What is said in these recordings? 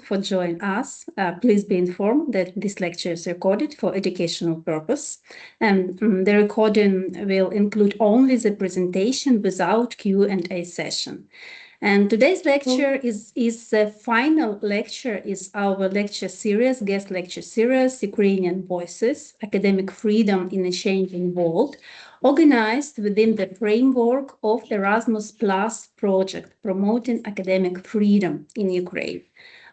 for joining us. Please be informed that this lecture is recorded for educational purpose, and the recording will include only the presentation without Q&A session. And today's lecture is the final lecture, is our lecture series, guest lecture series, Ukrainian Voices, Academic Freedom in a Changing World, organized within the framework of Erasmus Plus project, promoting academic freedom in Ukraine.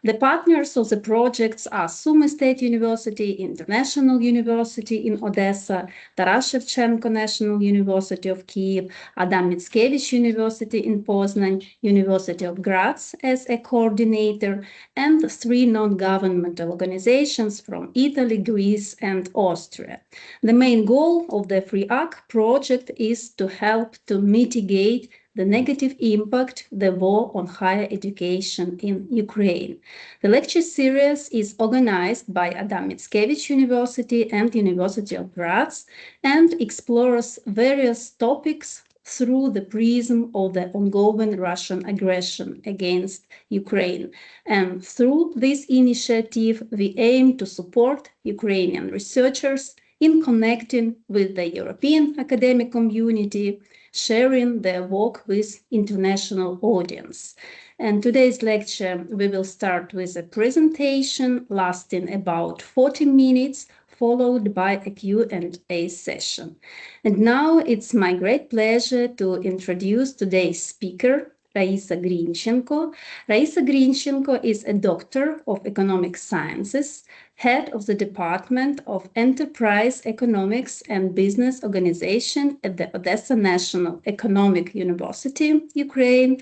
The partners of the projects are Sumy State University, International University in Odessa, Taras Shevchenko National University of Kyiv, Adam Mickiewicz University in Poznan, University of Graz as a coordinator, and 3 non-governmental organizations from Italy, Greece, and Austria. The main goal of the FreeAC project is to help to mitigate the negative impact the war on higher education in Ukraine. The lecture series is organized by Adam Mickiewicz University and University of Graz and explores various topics through the prism of the ongoing Russian aggression against Ukraine. And through this initiative, we aim to support Ukrainian researchers in connecting with the European academic community, sharing their work with international audience. And today's lecture, we will start with a presentation lasting about 40 minutes, followed by a Q&A session. And now it's my great pleasure to introduce today's speaker, Raisa Grinchenko. Raisa Grinchenko is a doctor of economic sciences, head of the Department of Enterprise Economics and Business Organization at the Odessa National Economic University, Ukraine.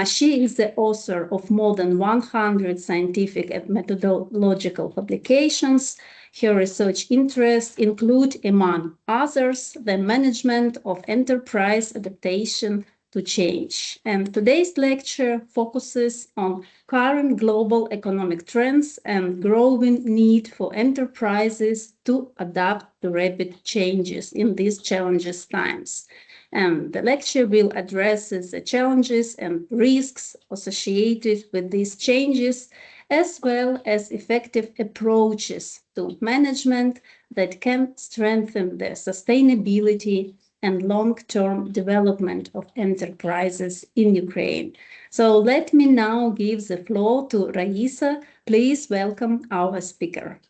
She is the author of more than 100 scientific and methodological publications. Her research interests include, among others, the management of enterprise adaptation to change. And today's lecture focuses on current global economic trends and growing need for enterprises to adapt to rapid changes in these challenging times. And the lecture will address the challenges and risks associated with these changes, as well as effective approaches to management that can strengthen the sustainability and long-term development of enterprises in Ukraine. So let me now give the floor to Raisa. Please welcome our speaker.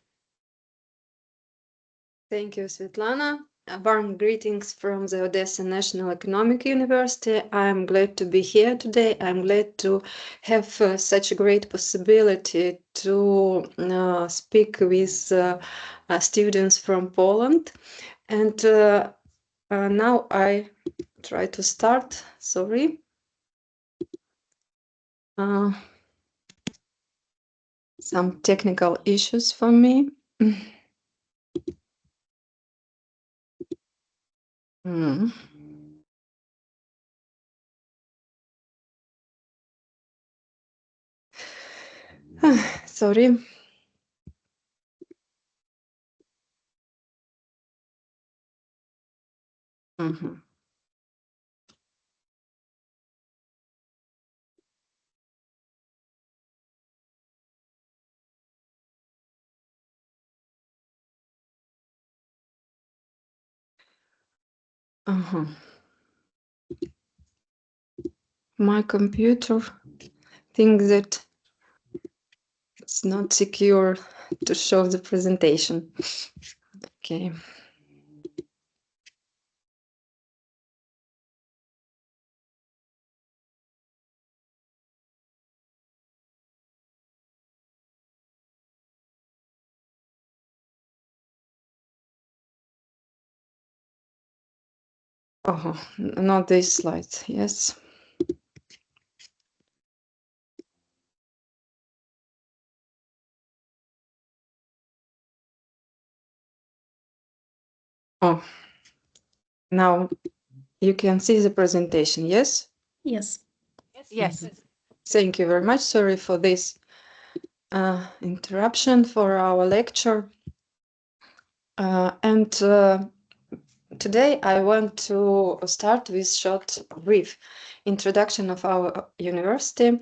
Thank you, Svetlana. Warm greetings from the Odessa National Economic University. I'm glad to be here today. I'm glad to have such a great possibility to speak with students from Poland. And now I try to start. Sorry. Some technical issues for me. Sorry. My computer thinks that it's not secure to show the presentation. Okay. Oh, not this slide. Yes. Oh, now you can see the presentation. Yes? Yes. Yes. Thank you very much. Sorry for this interruption for our lecture. And today I want to start with short brief introduction of our university.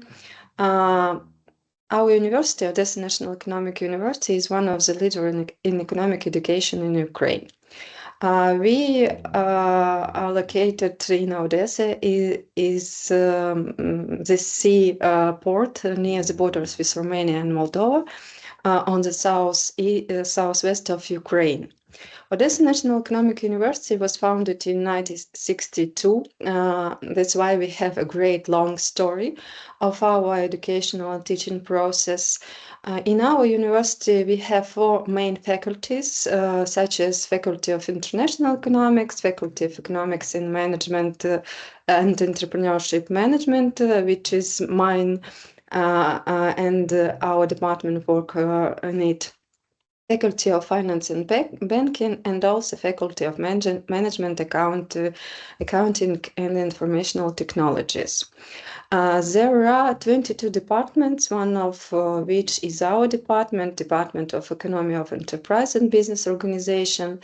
Our university, Odessa National Economic University, is one of the leaders in economic education in Ukraine. We are located in Odessa, is the sea port near the borders with Romania and Moldova, on the southwest of Ukraine. Odessa National Economic University was founded in 1962. That's why we have a great long story of our educational and teaching process. In our university, we have four main faculties, such as Faculty of International Economics, Faculty of Economics in Management and Entrepreneurship Management, which is mine, and our department work in it. Faculty of Finance and Banking, and also Faculty of Management, Accounting and Informational Technologies. There are 22 departments, one of which is our Department of Economy of Enterprise and Business Organization.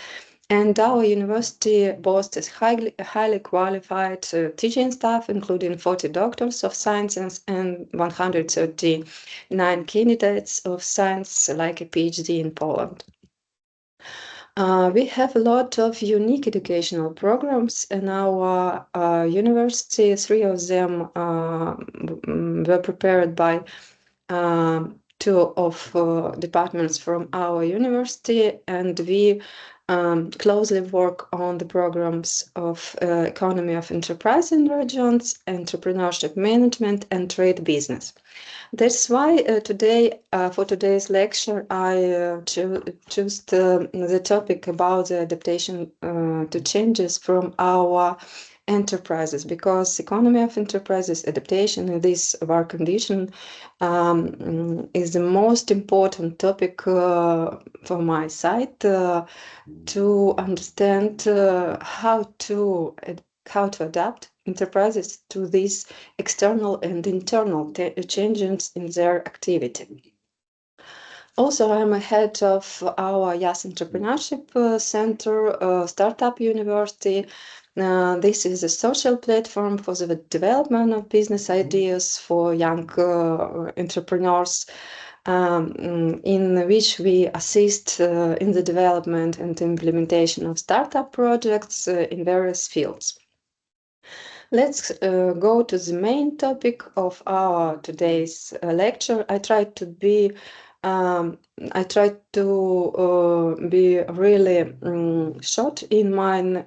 And our university boasts highly qualified teaching staff, including 40 doctors of science and 139 candidates of science, like a PhD in Poland. We have a lot of unique educational programs in our university. Three of them were prepared by two of departments from our university, and we closely work on the programs of economy of enterprise in regions, entrepreneurship management, and trade business. That's why today, for today's lecture, I chose the topic about the adaptation to changes from our enterprises, because economy of enterprises, adaptation in this work condition is the most important topic for my side to understand how to adapt enterprises to these external and internal changes in their activity. Also, I'm a head of our YAS Entrepreneurship Center, Startup University. This is a social platform for the development of business ideas for young entrepreneurs, in which we assist in the development and implementation of startup projects in various fields. Let's go to the main topic of our today's lecture. I tried to be really short in my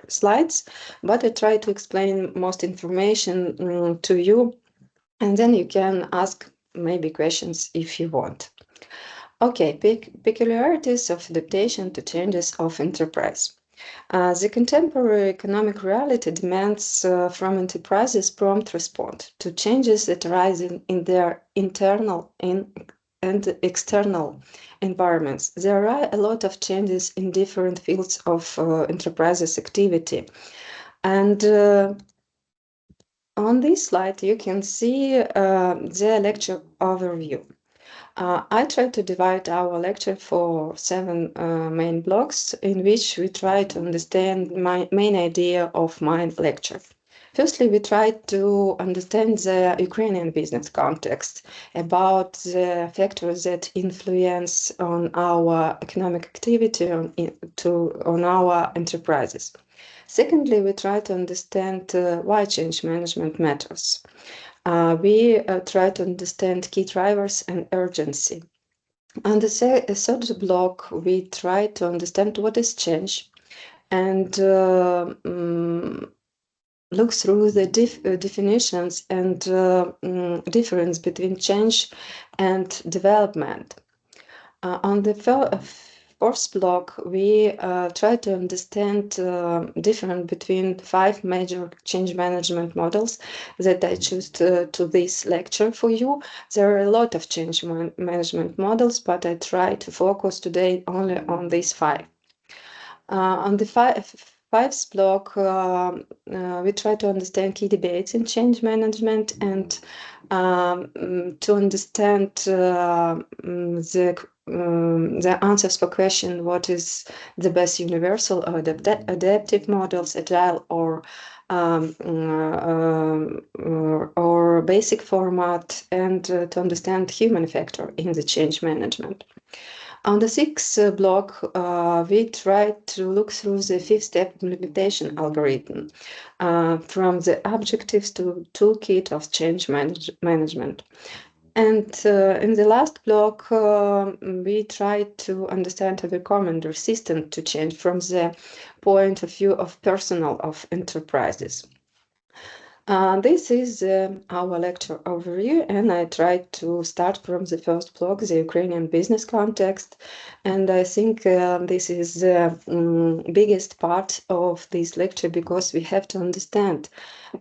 slides, but I try to explain most information to you, and then you can ask maybe questions if you want. Okay, peculiarities of adaptation to changes of enterprise. The contemporary economic reality demands from enterprises prompt response to changes that arise in their internal and external environments. There are a lot of changes in different fields of enterprises activity. And on this slide, you can see the lecture overview. I try to divide our lecture for 7 main blocks, in which we try to understand my main idea of my lecture. Firstly, we try to understand the Ukrainian business context, about the factors that influence on our economic activity, on our enterprises. Secondly, we try to understand why change management matters. We try to understand key drivers and urgency. On the third block, we try to understand what is change and look through the definitions and difference between change and development. On the fourth block, we try to understand difference between 5 major change management models that I choose to this lecture for you. There are a lot of change management models, but I try to focus today only on these 5. On the fifth block, we try to understand key debates in change management and to understand the answers for question what is the best universal or adaptive models, agile or or basic format, and to understand human factor in the change management. On the sixth block, we tried to look through the fifth-step implementation algorithm from the objectives to toolkit of change management. And in the last block, we tried to understand and recommend resistance to change from the point of view of personnel of enterprises. This is our lecture overview, and I tried to start from the first block, the Ukrainian business context, and I think this is the biggest part of this lecture because we have to understand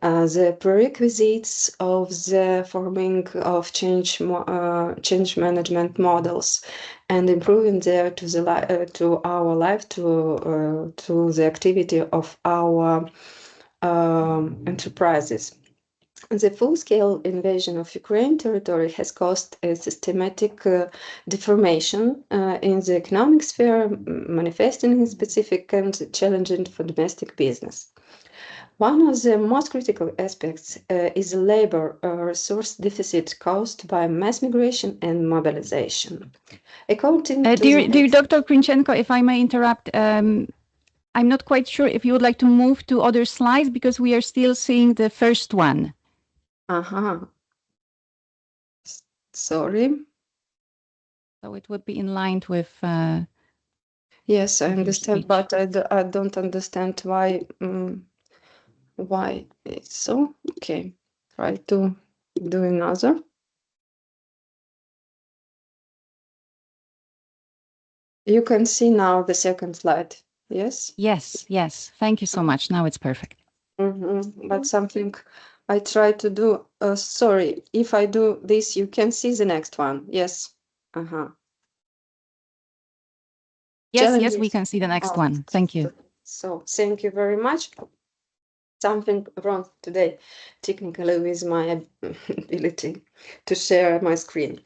the prerequisites of the forming of change management models and improving there to our life, to the activity of our enterprises. The full-scale invasion of Ukraine territory has caused a systematic deformation in the economic sphere, manifesting in specific and challenging for domestic business. One of the most critical aspects is the labor resource deficit caused by mass migration and mobilization. According to dear Dr. Krinchenko, if I may interrupt, I'm not quite sure if you would like to move to other slides because we are still seeing the first one. Sorry. So it would be in line with. Yes, I understand, but I don't understand why. Why it's so? Okay, try to do another. You can see now the second slide. Yes. Yes. Thank you so much. Now it's perfect. But something I try to do. Sorry, if I do this, you can see the next one. Yes. Yes, we can see the next one. Thank you. So thank you very much. Something wrong today, technically, with my ability to share my screen.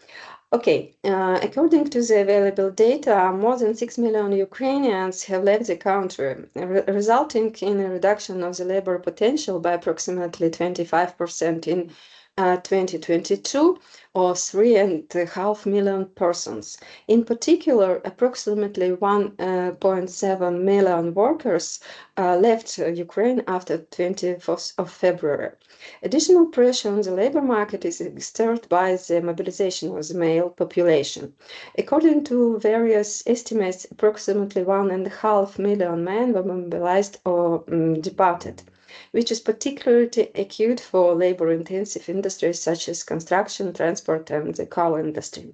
Okay, according to the available data, more than 6 million Ukrainians have left the country, resulting in a reduction of the labor potential by approximately 25% in 2022, or 3.5 million persons. In particular, approximately 1.7 million workers left Ukraine after 24th of February. Additional pressure on the labor market is exerted by the mobilization of the male population. According to various estimates, approximately 1.5 million men were mobilized or departed, which is particularly acute for labor-intensive industries such as construction, transport, and the car industry.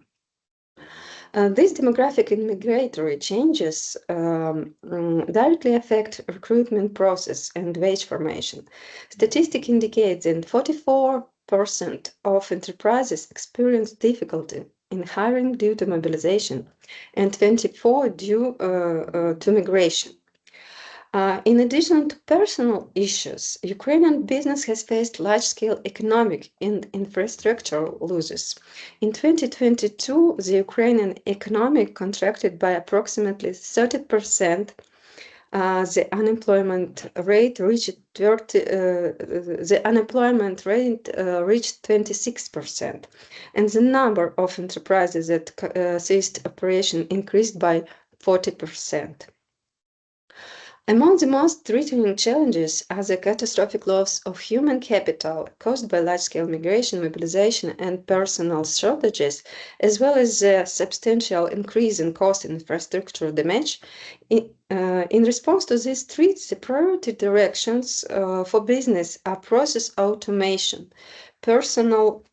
These demographic and migratory changes directly affect recruitment process and wage formation. Statistics indicate that 44% of enterprises experience difficulty in hiring due to mobilization and 24% due to migration. In addition to personal issues, Ukrainian business has faced large-scale economic and infrastructural losses. In 2022, the Ukrainian economy contracted by approximately 30%. The unemployment rate reached 26%, and the number of enterprises that ceased operation increased by 40%. Among the most threatening challenges are the catastrophic loss of human capital caused by large-scale migration, mobilization, and personnel shortages, as well as the substantial increase in cost and infrastructure damage. In response to these threats, the priority directions for business are process automation, personal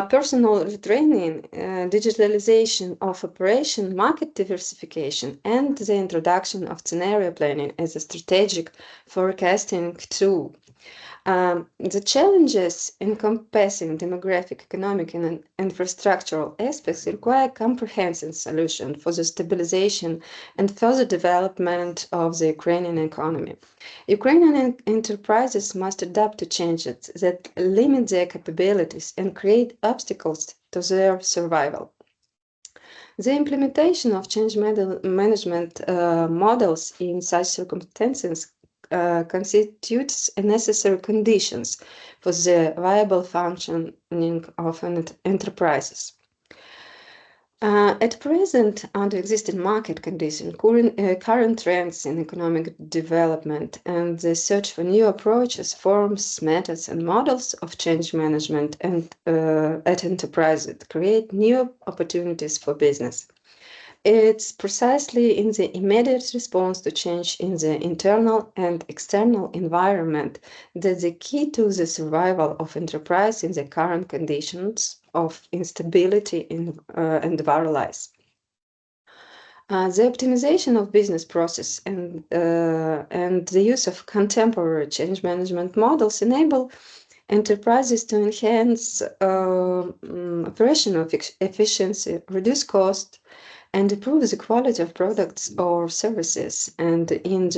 personal retraining, digitalization of operation, market diversification, and the introduction of scenario planning as a strategic forecasting tool. The challenges encompassing demographic, economic, and infrastructural aspects require a comprehensive solution for the stabilization and further development of the Ukrainian economy. Ukrainian enterprises must adapt to changes that limit their capabilities and create obstacles to their survival. The implementation of change management models in such circumstances constitutes a necessary conditions for the viable functioning of enterprises. At present, under existing market conditions, current trends in economic development and the search for new approaches, forms, methods, and models of change management and at enterprises create new opportunities for business. It's precisely in the immediate response to change in the internal and external environment that the key to the survival of enterprise in the current conditions of instability and war lies. The optimization of business process and the use of contemporary change management models enable enterprises to enhance operational efficiency, reduce cost, and improve the quality of products or services, and in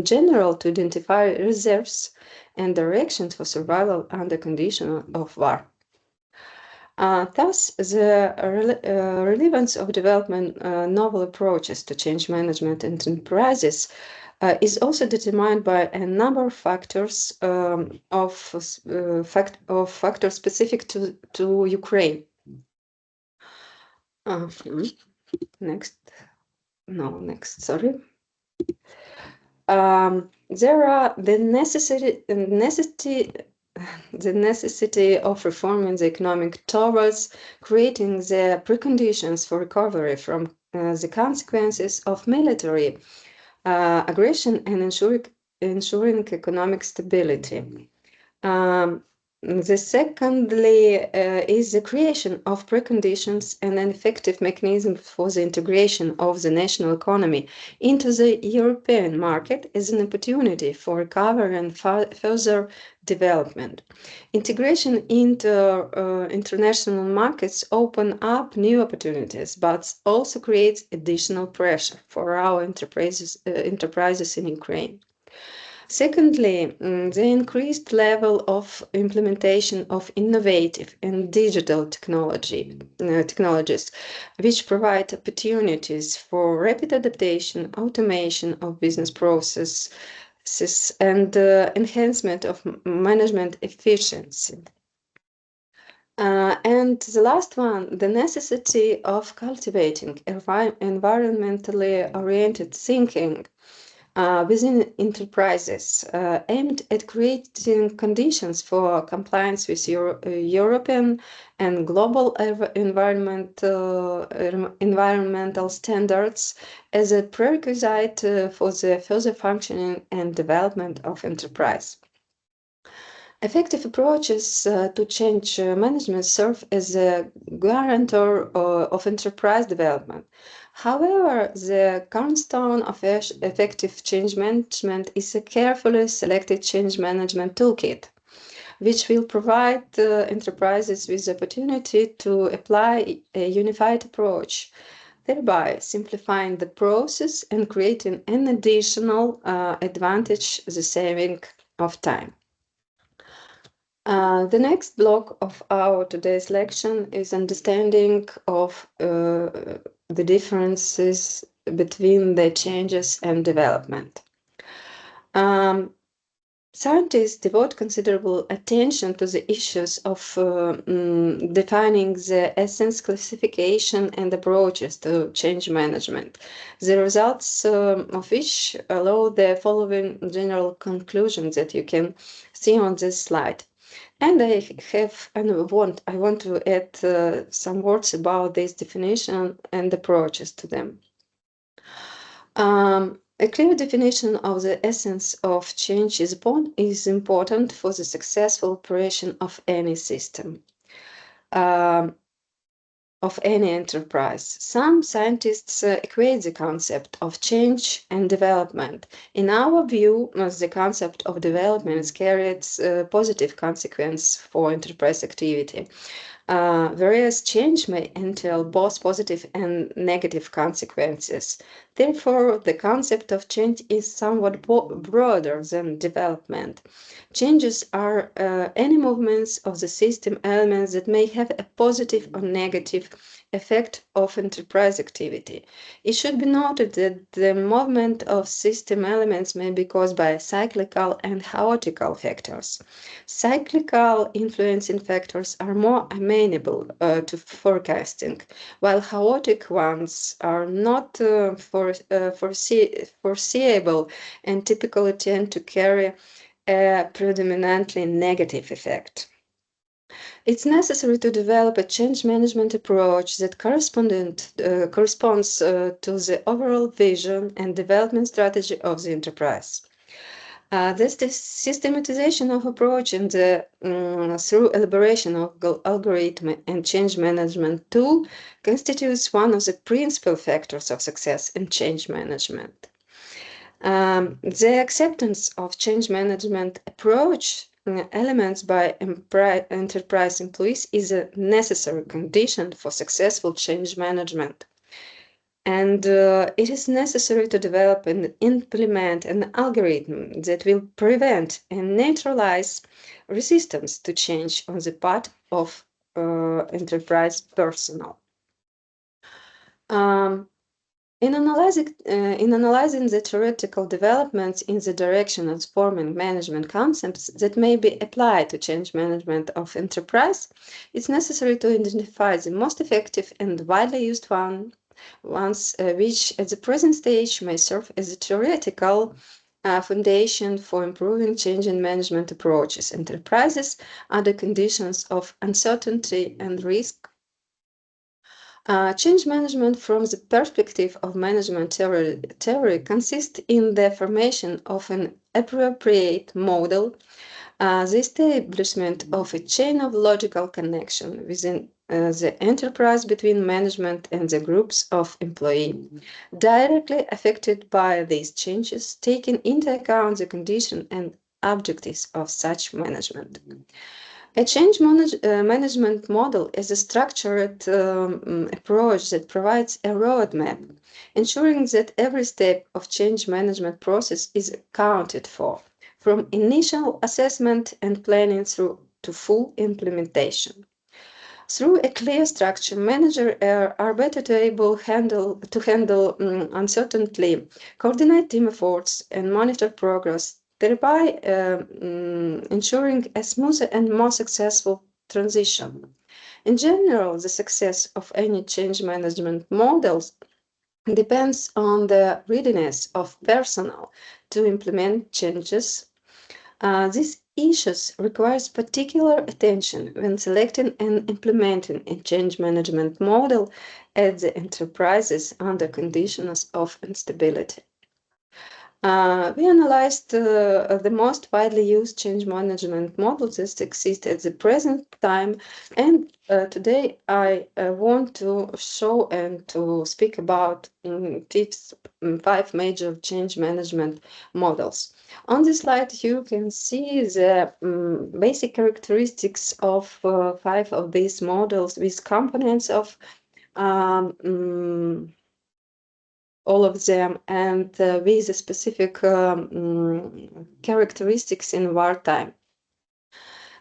general to identify reserves and directions for survival under condition of war. Thus, the relevance of development novel approaches to change management in enterprises is also determined by a number of factors factors specific to Ukraine. Next, sorry. There are the necessity of reforming the economic towards creating the preconditions for recovery from the consequences of military aggression and ensuring economic stability. The secondly is the creation of preconditions and an effective mechanism for the integration of the national economy into the European market as an opportunity for recovery and further development. Integration into international markets open up new opportunities, but also creates additional pressure for our enterprises in Ukraine. Secondly, the increased level of implementation of innovative and digital technologies, which provide opportunities for rapid adaptation, automation of business processes, and enhancement of management efficiency. And the last one, the necessity of cultivating environmentally oriented thinking within enterprises aimed at creating conditions for compliance with European and global environmental standards as a prerequisite for the further functioning and development of enterprise. Effective approaches to change management serve as a guarantor of enterprise development. However, the cornerstone of effective change management is a carefully selected change management toolkit, which will provide enterprises with the opportunity to apply a unified approach, thereby simplifying the process and creating an additional advantage, the saving of time. The next block of our today's lecture is understanding of the differences between the changes and development. Scientists devote considerable attention to the issues of defining the essence, classification, and approaches to change management, the results of which allow the following general conclusions that you can see on this slide. And I want to add some words about this definition and approaches to them. A clear definition of the essence of change is important for the successful operation of any system, of any enterprise. Some scientists equate the concept of change and development. In our view, the concept of development carries positive consequence for enterprise activity. Whereas change may entail both positive and negative consequences. Therefore, the concept of change is somewhat broader than development. Changes are any movements of the system elements that may have a positive or negative effect of enterprise activity. It should be noted that the movement of system elements may be caused by cyclical and chaotical factors. Cyclical influencing factors are more amenable to forecasting, while chaotic ones are not foreseeable and typically tend to carry a predominantly negative effect. It's necessary to develop a change management approach that corresponds to the overall vision and development strategy of the enterprise. This systematization of approach and through elaboration of algorithm and change management tool constitutes one of the principal factors of success in change management. The acceptance of change management approach elements by enterprise employees is a necessary condition for successful change management. And it is necessary to develop and implement an algorithm that will prevent and neutralize resistance to change on the part of enterprise personnel. In analyzing the theoretical developments in the direction of forming management concepts that may be applied to change management of enterprise, it's necessary to identify the most effective and widely used ones which at the present stage may serve as a theoretical foundation for improving change in management approaches enterprises under conditions of uncertainty and risk. Change management from the perspective of management theory consists in the formation of an appropriate model, the establishment of a chain of logical connection within the enterprise between management and the groups of employees directly affected by these changes, taking into account the condition and objectives of such management. A change management model is a structured approach that provides a roadmap, ensuring that every step of change management process is accounted for, from initial assessment and planning through to full implementation. Through a clear structure, managers are better able to handle uncertainty, coordinate team efforts, and monitor progress, thereby ensuring a smoother and more successful transition. In general, the success of any change management models depends on the readiness of personnel to implement changes. These issues requires particular attention when selecting and implementing a change management model at the enterprises under conditions of instability. We analyzed the most widely used change management models that exist at the present time, and today I want to show and to speak about these 5 major change management models. On this slide, you can see the basic characteristics of 5 of these models with components of all of them and with the specific characteristics in wartime.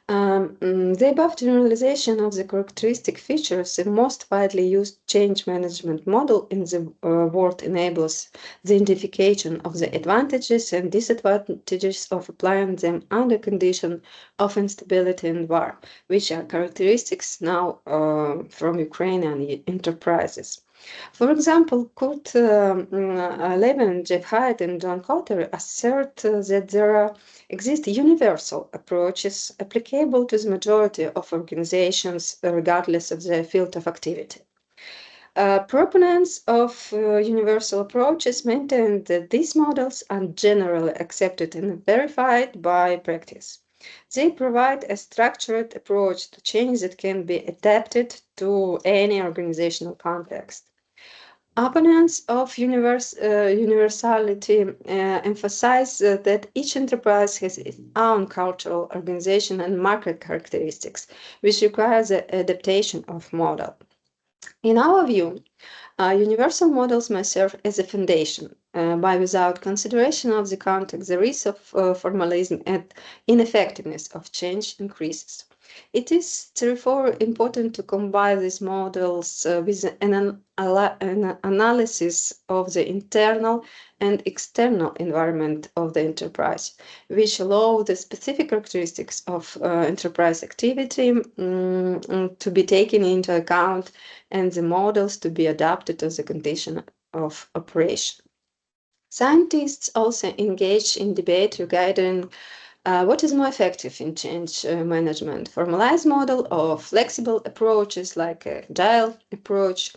The above generalization of the characteristic features, the most widely used change management model in the world enables the identification of the advantages and disadvantages of applying them under condition of instability and war, which are characteristics now from Ukrainian enterprises. For example, Kurt Levin, Jeff Hyde, and John Cotter assert that there exist universal approaches applicable to the majority of organizations, regardless of their field of activity. Proponents of universal approaches maintain that these models are generally accepted and verified by practice. They provide a structured approach to change that can be adapted to any organizational context. Opponents of universality emphasize that each enterprise has its own cultural, organization, and market characteristics, which requires the adaptation of model. In our view, universal models may serve as a foundation, but without consideration of the context, the risk of formalism and ineffectiveness of change increases. It is therefore important to combine these models with an analysis of the internal and external environment of the enterprise, which allow the specific characteristics of enterprise activity to be taken into account and the models to be adapted to the condition of operation. Scientists also engage in debate regarding what is more effective in change management, formalized model or flexible approaches like agile approach.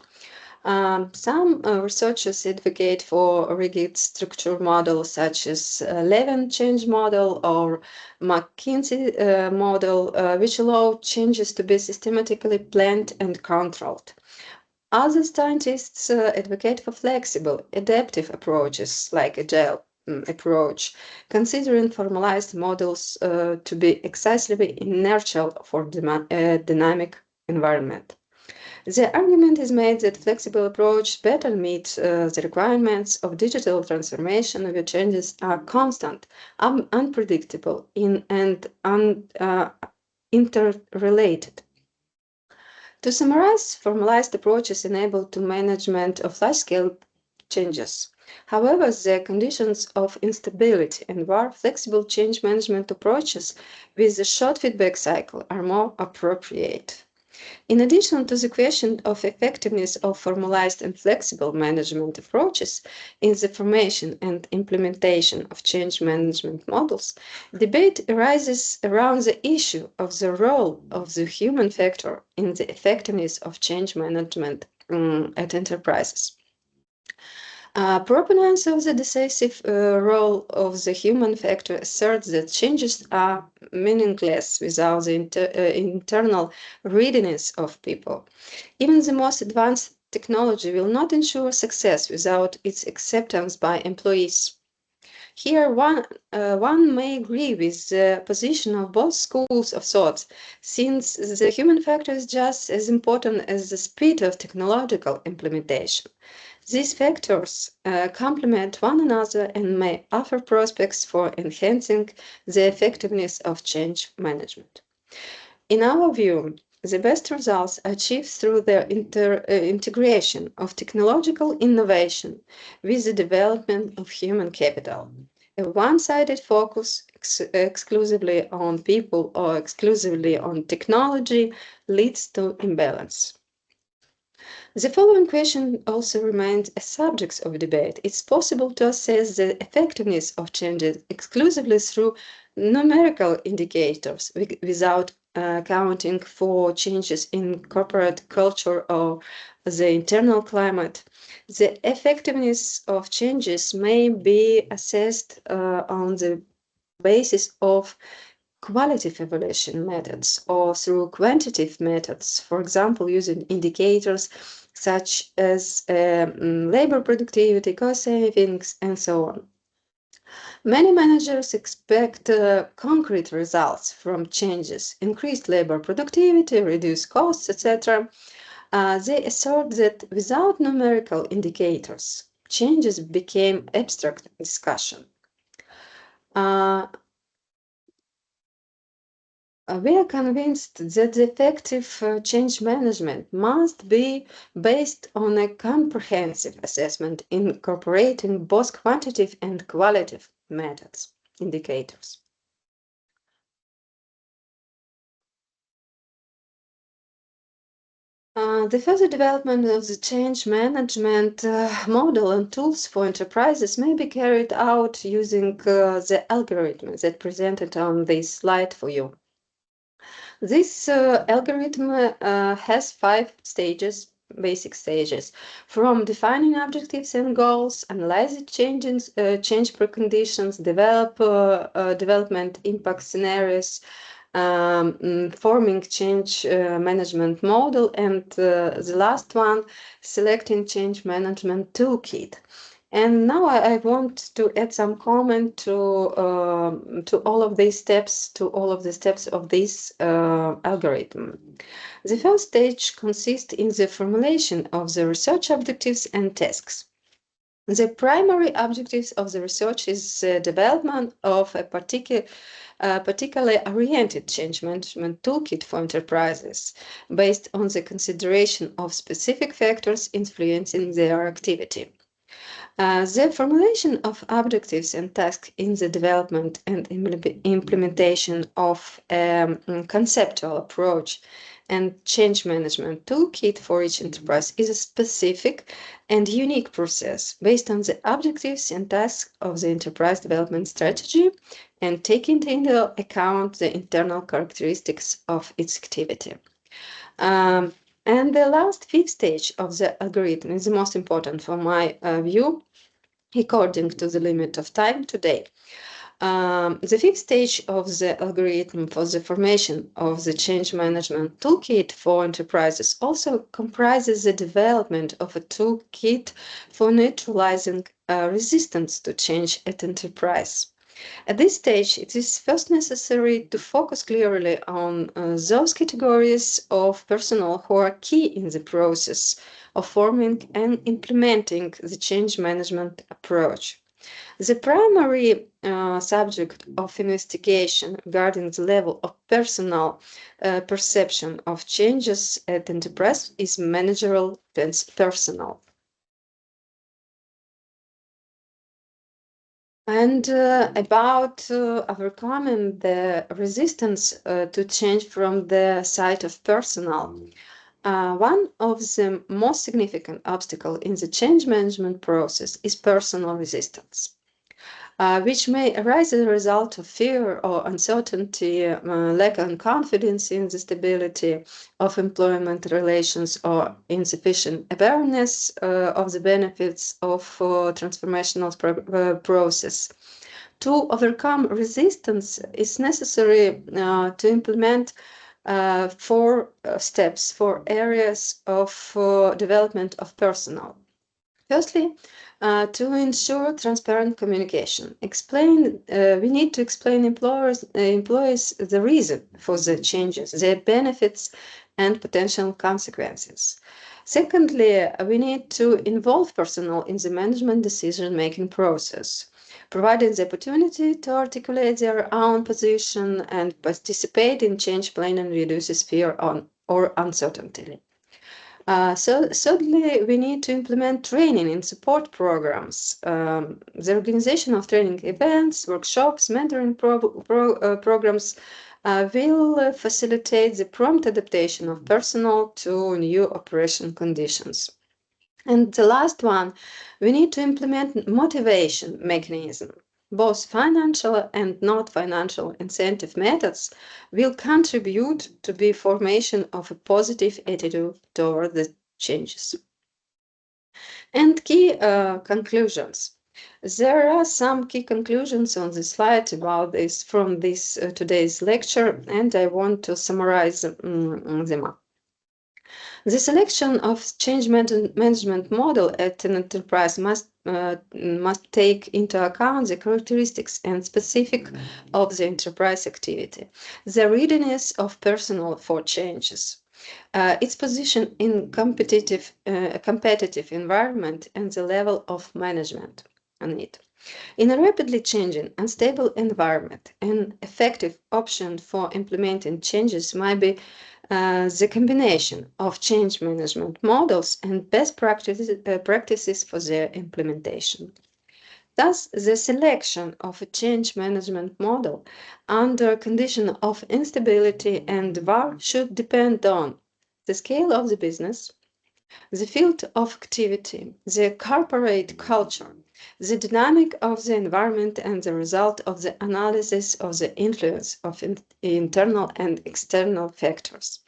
Some researchers advocate for a rigid structure models such as Levin change model or McKinsey model, which allow changes to be systematically planned and controlled. Other scientists advocate for flexible, adaptive approaches like agile approach, considering formalized models to be excessively inertial for dynamic environment. The argument is made that flexible approach better meet the requirements of digital transformation where changes are constant, unpredictable, and interrelated. To summarize, formalized approaches enable to management of large-scale changes. However, the conditions of instability and war flexible change management approaches with a short feedback cycle are more appropriate. In addition to the question of effectiveness of formalized and flexible management approaches in the formation and implementation of change management models, debate arises around the issue of the role of the human factor in the effectiveness of change management at enterprises. Proponents of the decisive role of the human factor assert that changes are meaningless without the internal readiness of people. Even the most advanced technology will not ensure success without its acceptance by employees. Here, one may agree with the position of both schools of thought, since the human factor is just as important as the speed of technological implementation. These factors complement one another and may offer prospects for enhancing the effectiveness of change management. In our view, the best results are achieved through the integration of technological innovation with the development of human capital. A one-sided focus exclusively on people or exclusively on technology leads to imbalance. The following question also remains a subject of debate. It's possible to assess the effectiveness of changes exclusively through numerical indicators without accounting for changes in corporate culture or the internal climate. The effectiveness of changes may be assessed on the basis of qualitative evaluation methods or through quantitative methods, for example, using indicators such as labor productivity, cost savings, and so on. Many managers expect concrete results from changes, increased labor productivity, reduced costs, etc. They assert that without numerical indicators, changes became abstract discussion. We are convinced that the effective change management must be based on a comprehensive assessment incorporating both quantitative and qualitative methods, indicators. The further development of the change management model and tools for enterprises may be carried out using the algorithm that presented on this slide for you. This algorithm has 5 stages, basic stages, from defining objectives and goals, analyzing change preconditions, development impact scenarios, forming change management model, and the last one, selecting change management toolkit. And now I want to add some comment to all of these steps, to all of the steps of this algorithm. The first stage consists in the formulation of the research objectives and tasks. The primary objectives of the research is the development of a particularly oriented change management toolkit for enterprises based on the consideration of specific factors influencing their activity. The formulation of objectives and tasks in the development and implementation of a conceptual approach and change management toolkit for each enterprise is a specific and unique process based on the objectives and tasks of the enterprise development strategy and taking into account the internal characteristics of its activity. And the last fifth stage of the algorithm is the most important from my view, according to the limit of time today. The fifth stage of the algorithm for the formation of the change management toolkit for enterprises also comprises the development of a toolkit for neutralizing resistance to change at enterprise. At this stage, it is first necessary to focus clearly on those categories of personnel who are key in the process of forming and implementing the change management approach. The primary subject of investigation regarding the level of personal perception of changes at enterprise is managerial personnel. And about overcoming the resistance to change from the side of personnel. One of the most significant obstacles in the change management process is personal resistance. Which may arise as a result of fear or uncertainty, lack of confidence in the stability of employment relations, or insufficient awareness of the benefits of transformational process. To overcome resistance, it's necessary to implement 4 steps, 4 areas of development of personnel. Firstly, to ensure transparent communication, we need to explain employees the reason for the changes, their benefits, and potential consequences. Secondly, we need to involve personnel in the management decision-making process, providing the opportunity to articulate their own position and participate in change planning reduces fear or uncertainty. Thirdly, we need to implement training and support programs. The organization of training events, workshops, mentoring programs will facilitate the prompt adaptation of personnel to new operation conditions. And the last one, we need to implement motivation mechanism. Both financial and not financial incentive methods will contribute to the formation of a positive attitude toward the changes. And key conclusions. There are some key conclusions on the slide about this from this today's lecture, and I want to summarize them up. The selection of change management model at an enterprise must take into account the characteristics and specific of the enterprise activity, the readiness of personnel for changes, its position in competitive environment, and the level of management on it. In a rapidly changing, unstable environment, an effective option for implementing changes might be the combination of change management models and best practices for their implementation. Thus, the selection of a change management model under condition of instability and war should depend on the scale of the business, the field of activity, the corporate culture, the dynamic of the environment, and the result of the analysis of the influence of internal and external factors.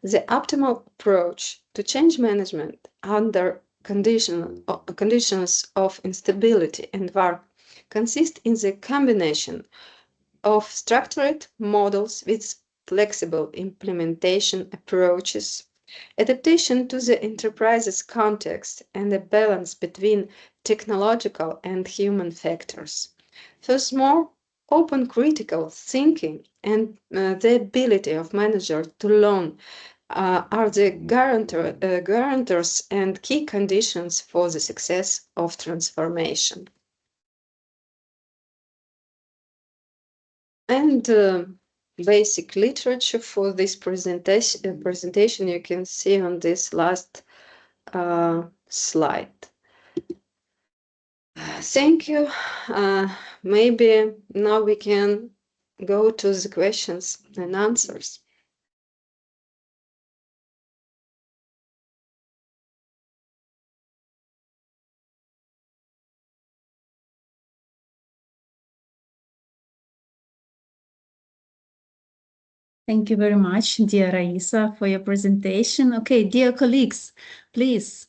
The optimal approach to change management under conditions of instability and war consists in the combination of structured models with flexible implementation approaches, adaptation to the enterprise's context, and a balance between technological and human factors. Furthermore, open critical thinking and the ability of managers to learn are the guarantors and key conditions for the success of transformation. And basic literature for this presentation you can see on this last slide. Thank you. Maybe now we can go to the questions and answers. Thank you very much, dear Raisa, for your presentation. Okay, dear colleagues, please